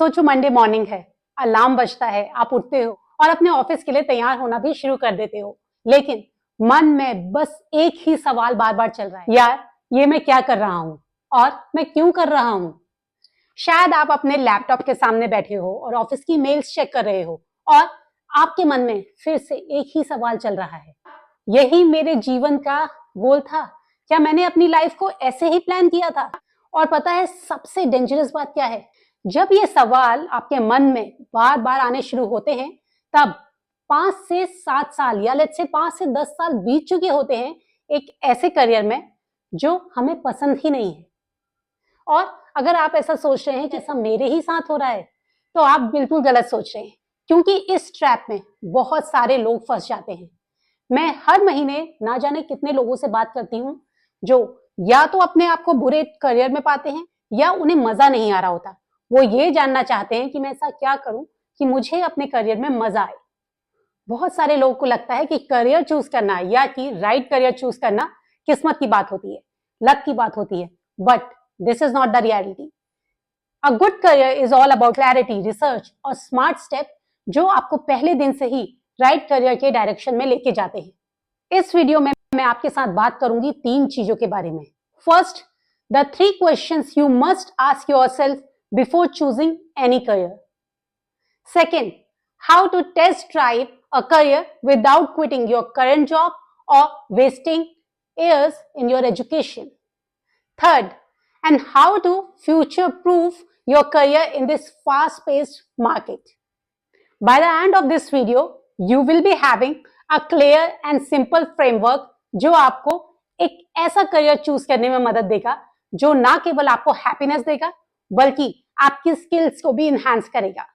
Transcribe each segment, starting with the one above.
सोचो Monday morning है, alarm बजता है, आप उठते हो और अपने ऑफिस के लिए तैयार होना भी शुरू कर देते हो। लेकिन मन में बस एक ही सवाल बार बार चल रहा है, यार ये मैं क्या कर रहा हूँ और मैं क्यों कर रहा हूँ। शायद आप अपने लैपटॉप के सामने बैठे हो और ऑफिस की मेल्स चेक कर रहे हो और आपके मन में फिर से एक ही सवाल चल रहा है, यही मेरे जीवन का गोल था? क्या मैंने अपनी लाइफ को ऐसे ही प्लान किया था? और पता है सबसे डेंजरस बात क्या है? जब ये सवाल आपके मन में बार बार आने शुरू होते हैं, तब 5 से 7 साल या लेट्स से 5 से 10 साल बीत चुके होते हैं एक ऐसे करियर में जो हमें पसंद ही नहीं है। और अगर आप ऐसा सोच रहे हैं कि ऐसा मेरे ही साथ हो रहा है, तो आप बिल्कुल गलत सोच रहे हैं, क्योंकि इस ट्रैप में बहुत सारे लोग फंस जाते हैं। मैं हर महीने ना जाने कितने लोगों से बात करती हूँ जो या तो अपने आप को बुरे करियर में पाते हैं या उन्हें मजा नहीं आ रहा होता। वो ये जानना चाहते हैं कि मैं ऐसा क्या करूं कि मुझे अपने करियर में मजा आए। बहुत सारे लोगों को लगता है कि करियर चूज करना या कि राइट करियर चूज करना किस्मत की बात होती है, लक की बात होती है, but this is not the reality. A good career is all about clarity, research और स्मार्ट स्टेप जो आपको पहले दिन से ही राइट करियर के डायरेक्शन में लेके जाते हैं। इस वीडियो में मैं आपके साथ बात करूंगी 3 चीजों के बारे में। First, the 3 questions you must ask yourself before choosing any career. Second, how to test drive a career without quitting your current job और wasting years in your education. Third, and how to future-proof your career in this fast-paced market. By the end of this video, you will be having a clear and simple framework जो आपको एक ऐसा career choose करने में मदद देगा जो ना केवल आपको हैप्पीनेस देगा बल्कि आपकी स्किल्स को भी इनहांस करेगा।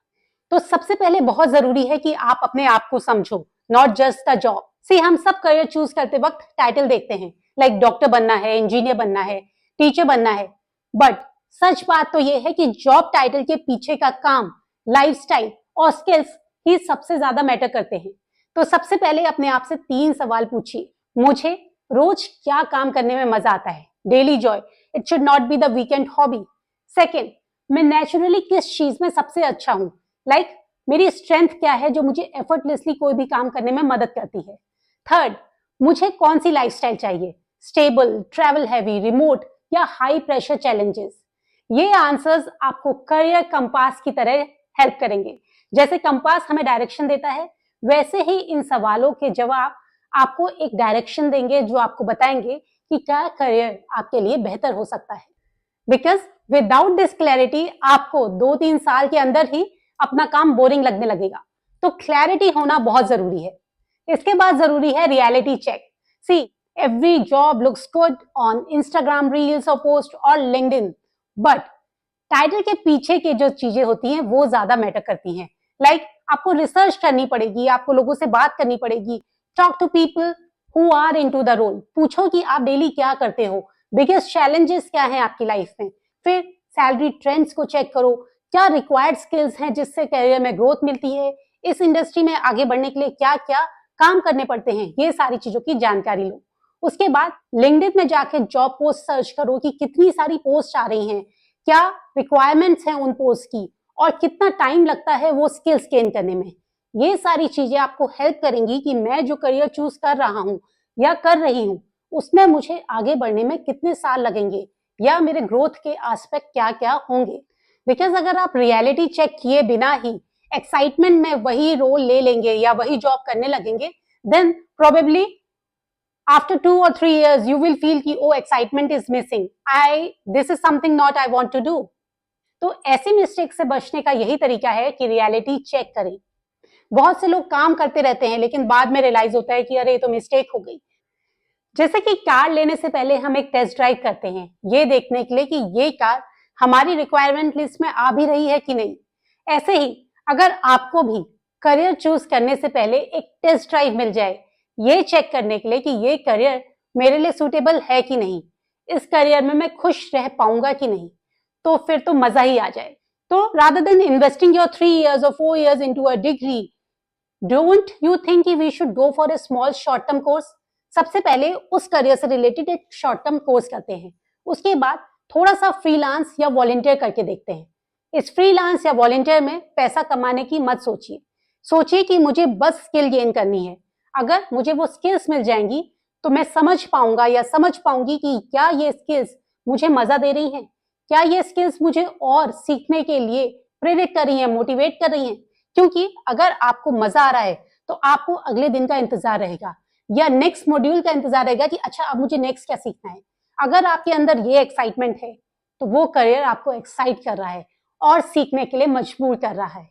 तो सबसे पहले बहुत जरूरी है कि आप अपने आप को समझो, नॉट जस्ट द जॉब। सी हम सब करियर चूज करते वक्त टाइटल देखते हैं, लाइक डॉक्टर बनना है, इंजीनियर बनना है, टीचर बनना है, बट सच बात तो यह है कि जॉब टाइटल के पीछे का काम, लाइफस्टाइल और स्किल्स ही सबसे ज्यादा मैटर करते हैं। तो सबसे पहले अपने आप से 3 सवाल पूछिए। मुझे रोज क्या काम करने में मजा आता है? Daily Joy, it should not be the weekend hobby. Second, मैं नेचुरली किस चीज में सबसे अच्छा हूं? लाइक मेरी स्ट्रेंथ क्या है जो मुझे एफर्टलेसली कोई भी काम करने में मदद करती है? थर्ड, मुझे कौन सी लाइफस्टाइल चाहिए? स्टेबल, ट्रैवल हैवी, रिमोट या हाई प्रेशर चैलेंजेस? ये आंसर्स आपको करियर कंपास की तरह हेल्प करेंगे। जैसे कंपास हमें डायरेक्शन देता है, वैसे ही इन सवालों के जवाब आपको एक डायरेक्शन देंगे जो आपको बताएंगे कि क्या करियर आपके लिए बेहतर हो सकता है। बिकॉज विदाउट दिस क्लैरिटी आपको 2-3 साल के अंदर ही अपना काम बोरिंग लगने लगेगा। तो क्लैरिटी होना बहुत जरूरी है। इसके बाद जरूरी है reality check. See, every job looks good on Instagram reels और पोस्ट और लिंक्डइन, बट टाइटल के पीछे के जो चीजें होती हैं वो ज्यादा मैटर करती हैं। लाइक आपको रिसर्च करनी पड़ेगी, आपको लोगों से बात करनी पड़ेगी, talk to people who are into the role, पूछो कि आप डेली क्या करते हो, बिगेस्ट चैलेंजेस क्या हैं आपकी लाइफ में, फिर सैलरी ट्रेंड्स को चेक करो, क्या रिक्वायर्ड स्किल्स हैं जिससे करियर में ग्रोथ मिलती है, इस इंडस्ट्री में आगे बढ़ने के लिए क्या क्या काम करने पड़ते हैं, ये सारी चीजों की जानकारी लो। उसके बाद लिंक्डइन में जाके जॉब पोस्ट सर्च करो कि कितनी सारी पोस्ट आ रही हैं, क्या रिक्वायरमेंट्स हैं उन पोस्ट की और कितना टाइम लगता है वो स्किल्स गेन करने में। ये सारी चीजें आपको हेल्प करेंगी कि मैं जो करियर चूज कर रहा हूँ या कर रही हूँ उसमें मुझे आगे बढ़ने में कितने साल लगेंगे या मेरे ग्रोथ के एस्पेक्ट क्या क्या होंगे। बिकॉज अगर आप रियलिटी चेक किए बिना ही एक्साइटमेंट में वही रोल ले लेंगे या वही जॉब करने लगेंगे, then probably after 2 or 3 years you will feel कि oh excitement is missing, this is something not I want to do। तो ऐसे मिस्टेक से बचने का यही तरीका है कि रियलिटी चेक करें। बहुत से लोग काम करते रहते हैं लेकिन बाद में रियलाइज होता है कि अरे ये तो मिस्टेक हो गई। जैसे कि कार लेने से पहले हम एक टेस्ट ड्राइव करते हैं ये देखने के लिए कि ये कार हमारी रिक्वायरमेंट लिस्ट में आ भी रही है कि नहीं। ऐसे ही अगर आपको भी करियर चूज करने से पहले एक टेस्ट ड्राइव मिल जाए ये चेक करने के लिए कि ये करियर मेरे लिए सूटेबल है कि नहीं, इस करियर में मैं खुश रह पाऊंगा कि नहीं, तो फिर तो मजा ही आ जाए। तो rather than investing your 3 years or 4 years into a degree, don't you think we should go for a small short term course? सबसे पहले उस करियर से रिलेटेड एक शॉर्ट टर्म कोर्स करते हैं, उसके बाद थोड़ा सा फ्रीलांस या वॉलंटियर करके देखते हैं। इस फ्रीलांस या वॉलंटियर में पैसा कमाने की मत सोचिए। सोचिए कि मुझे बस स्किल गेन करनी है। अगर मुझे वो स्किल्स मिल जाएंगी तो मैं समझ पाऊंगा या समझ पाऊंगी कि क्या ये स्किल्स मुझे मजा दे रही हैं, क्या ये स्किल्स मुझे और सीखने के लिए प्रेरित कर रही हैं, मोटिवेट कर रही हैं। क्योंकि अगर आपको मजा आ रहा है तो आपको अगले दिन का इंतजार रहेगा या नेक्स्ट मॉड्यूल का इंतजार रहेगा कि अच्छा अब मुझे नेक्स्ट क्या सीखना है। अगर आपके अंदर ये एक्साइटमेंट है तो वो करियर आपको एक्साइट कर रहा है और सीखने के लिए मजबूर कर रहा है।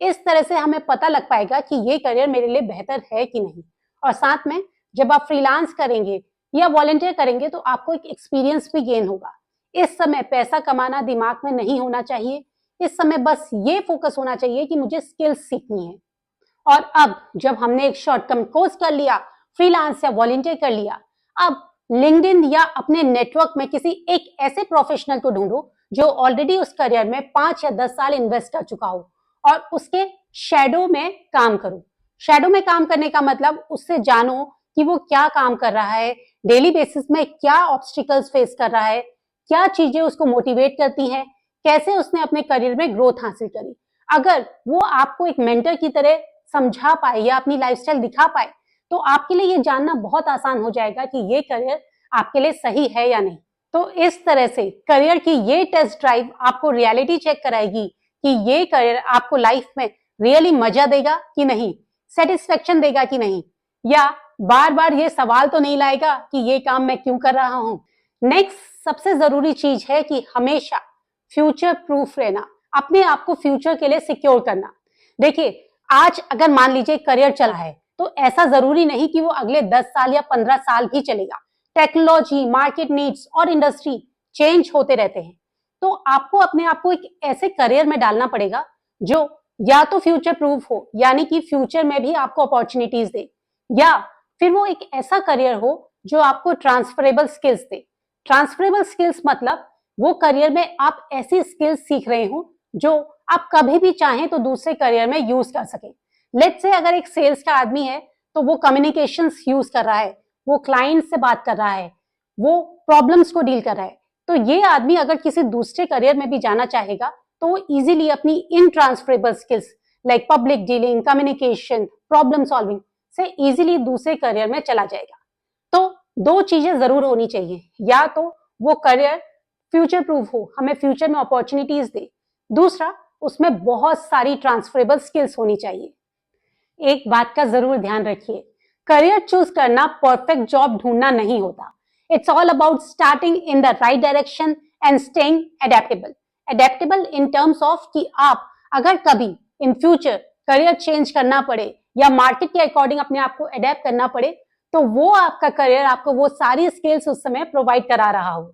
इस तरह से हमें पता लग पाएगा कि ये करियर मेरे लिए बेहतर है कि नहीं। और साथ में जब आप फ्रीलांस करेंगे या वॉलंटियर करेंगे तो आपको एक एक्सपीरियंस भी गेन होगा। इस समय पैसा कमाना दिमाग में नहीं होना चाहिए। इस समय बस ये फोकस होना चाहिए कि मुझे स्किल्स सीखनी है। और अब जब हमने एक शॉर्ट टर्म कोर्स कर लिया, फ्रीलांस या वॉलंटियर कर लिया, अब लिंक्डइन या अपने नेटवर्क में किसी एक ऐसे प्रोफेशनल को ढूंढो जो ऑलरेडी उस करियर में 5 या 10 साल इन्वेस्ट कर चुका हो और उसके शैडो में काम करो। शैडो में काम करने का मतलब उससे जानो कि वो क्या काम कर रहा है, डेली बेसिस में क्या ऑब्स्टिकल्स फेस कर रहा है, क्या चीजें उसको मोटिवेट करती हैं, कैसे उसने अपने करियर में ग्रोथ हासिल करी। अगर वो आपको एक मेंटर की तरह समझा पाए या अपनी लाइफस्टाइल दिखा पाए तो आपके लिए ये जानना बहुत आसान हो जाएगा कि ये करियर आपके लिए सही है या नहीं। तो इस तरह से करियर की ये टेस्ट ड्राइव आपको रियलिटी चेक कराएगी कि ये करियर आपको लाइफ में रियली मजा देगा कि नहीं, सेटिस्फेक्शन देगा कि नहीं, या बार बार ये सवाल तो नहीं लाएगा कि ये काम मैं क्यों कर रहा हूं। नेक्स्ट सबसे जरूरी चीज है कि हमेशा फ्यूचर प्रूफ रहना, अपने आप को फ्यूचर के लिए सिक्योर करना। देखिए, आज अगर मान लीजिए करियर चल रहा है तो ऐसा जरूरी नहीं कि वो अगले 10 साल या 15 साल ही चलेगा। टेक्नोलॉजी, मार्केट नीड्स और इंडस्ट्री चेंज होते रहते हैं। तो आपको अपने आप को एक ऐसे करियर में डालना पड़ेगा जो या तो फ्यूचर प्रूफ हो, यानी कि फ्यूचर में भी आपको अपॉर्चुनिटीज दे, या फिर वो एक ऐसा करियर हो जो आपको ट्रांसफरेबल स्किल्स दे। ट्रांसफरेबल स्किल्स मतलब वो करियर में आप ऐसी स्किल्स सीख रहे हो जो आप कभी भी चाहें तो दूसरे करियर में यूज कर सके। लेट्स से अगर एक सेल्स का आदमी है तो वो कम्युनिकेशंस यूज कर रहा है, वो क्लाइंट से बात कर रहा है, वो प्रॉब्लम्स को डील कर रहा है, तो ये आदमी अगर किसी दूसरे करियर में भी जाना चाहेगा तो वो इजीली अपनी इन transferable skills like public dealing, communication, problem solving से इजीली दूसरे करियर में चला जाएगा। तो दो चीजें जरूर होनी चाहिए, या तो वो करियर फ्यूचर प्रूफ हो, हमें फ्यूचर में अपॉर्चुनिटीज दे, दूसरा उसमें बहुत सारी ट्रांसफरेबल स्किल्स होनी चाहिए। एक बात का जरूर ध्यान रखिए, करियर चूज करना परफेक्ट जॉब ढूंढना नहीं होता। It's all about starting in the right direction and staying adaptable. Adaptable in terms of कि आप अगर कभी इन फ्यूचर करियर चेंज करना पड़े या मार्केट के अकॉर्डिंग अपने आप को एडेप्ट करना पड़े तो वो आपका करियर आपको वो सारी स्किल्स उस समय प्रोवाइड करा रहा हो।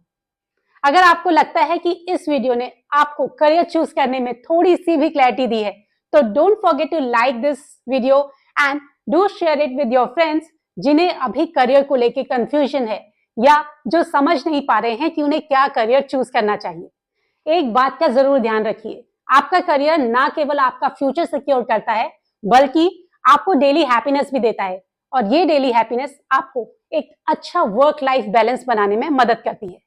अगर आपको लगता है कि इस वीडियो ने आपको करियर चूज करने में थोड़ी सी भी क्लैरिटी दी है तो don't forget to like this video and do share it with your friends जिन्हें अभी करियर को लेके कंफ्यूजन है या जो समझ नहीं पा रहे हैं कि उन्हें क्या करियर चूज करना चाहिए। एक बात का जरूर ध्यान रखिए, आपका करियर ना केवल आपका फ्यूचर सिक्योर करता है बल्कि आपको डेली हैप्पीनेस भी देता है, और ये डेली हैप्पीनेस आपको एक अच्छा वर्क लाइफ बैलेंस बनाने में मदद करती है।